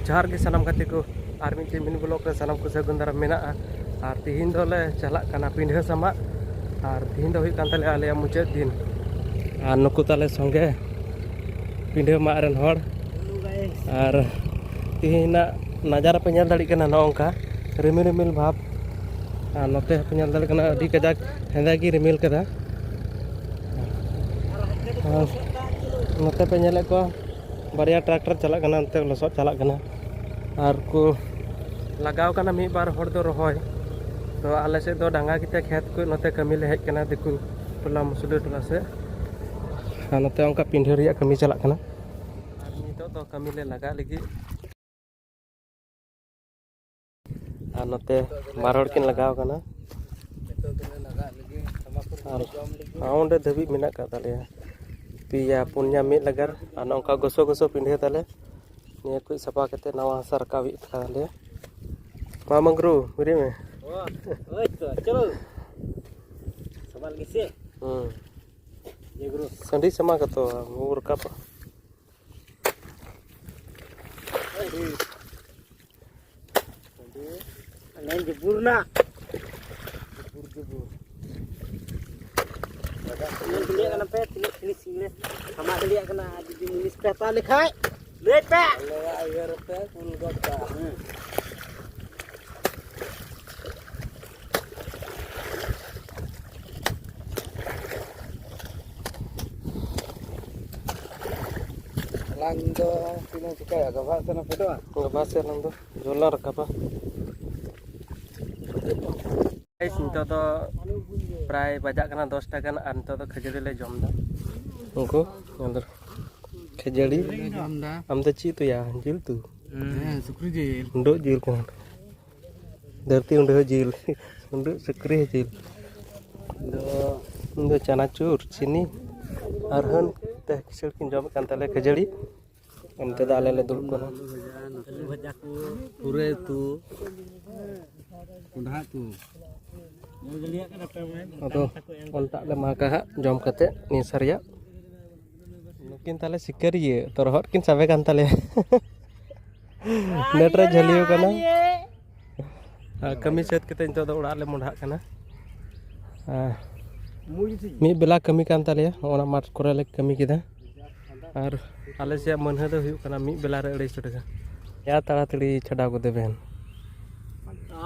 जहार के सानाम खाते को और मिट्टी मिनी ब्लॉक रे सानाम को सगुन दाराम मेना और तिहिन दोले चला कना पिंढे समा और तिहिन दो हुई कान ताले आले मुचाद दिन और नुकु ताले संगे पिंढे मा रेन हड़ और तिहिना नजारा पे नेल दाड़ी कना नोंका रिमिल रिमिल भाव और नोते पे नेल दाड़ी कना अडी कजाक हेंदा की रिमिल कदा नोते पे नेले को बारिया ट्रैक्टर चला कना अंते लसोद चला कना और को लगाव कना मी बार हड़ दो रहोय तो आले से दो डांगा किते खेत को नोते कमी ले हेज कना दिकु टोला मुसुली टोला से नोते उनका पिंढे रिया कमी चला कना और नितो तो कमी ले लगा लगी और नोते बार हड़ किन लगाव कना और ओंडे धबी मेना का ताले पिया पुन्या मिट लगर और नौका गोसो गोसो पिंढे ताले निया कोई सफा कते नवा हसा रकावी ताले मा मंगरू मिरी में ओए तो चलो सवाल किसे ये गुरु संडी समा कतो मुर कप नहीं जबुरना लिया कना पे तिनी सिले हमारे लिया कना दीदी मुनिस पे ता लिखाय ले पे ले आयर पे कुल गप्पा lang do sino cikaya gaba sana pedo gaba se lang do jola rakapa guys nito to प्राय बजा कना 10 टाका और नितो तो खजड़ी ले जम दा उनको अंदर खजड़ी हम तो ची तो या जिल तू सुक्री जिल उंडो जिल कना धरती उंडो जिल उंडो सुक्री जिल दो चनाचूर चीनी और हन ते किसर किन जम कान ताले खजड़ी अंते दाले ले दुल कना भजा को पूरे तू कुंडा तू अदो ओंटा ले मा का जम कते नि सरिया नुकिन ताले सिकरिए तो रहर किन सबे कान ताले नेट रे झलियो कना कमी सेत कते नितो दो उड़ा ले मुंडा कना मी बेला कमी कान ताले ओना माठ करे ले कमी किदा और आले से मनह दो हुई कना मी बेला रे 250 टाका या ताड़ाताड़ी छडा को देबेन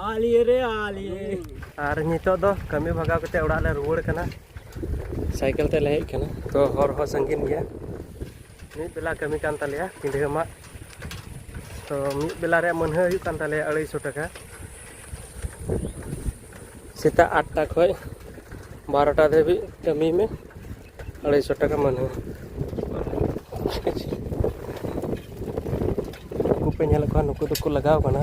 आलिए रे आलिए और नितो दो कमी भगाव कते उड़ा ले रुवड़ कना साइकिल ते ले हेज कना तो हर हो संगिन गया मी बेला कमी कान तालेया पिंढे मा तो मी बेला रे मनह हुई कान ताले 250 टाका सेता 8 टा खय 12 टा देबी कमी में 250 टाका मनह पे नेल को नुकु तो लगाव कना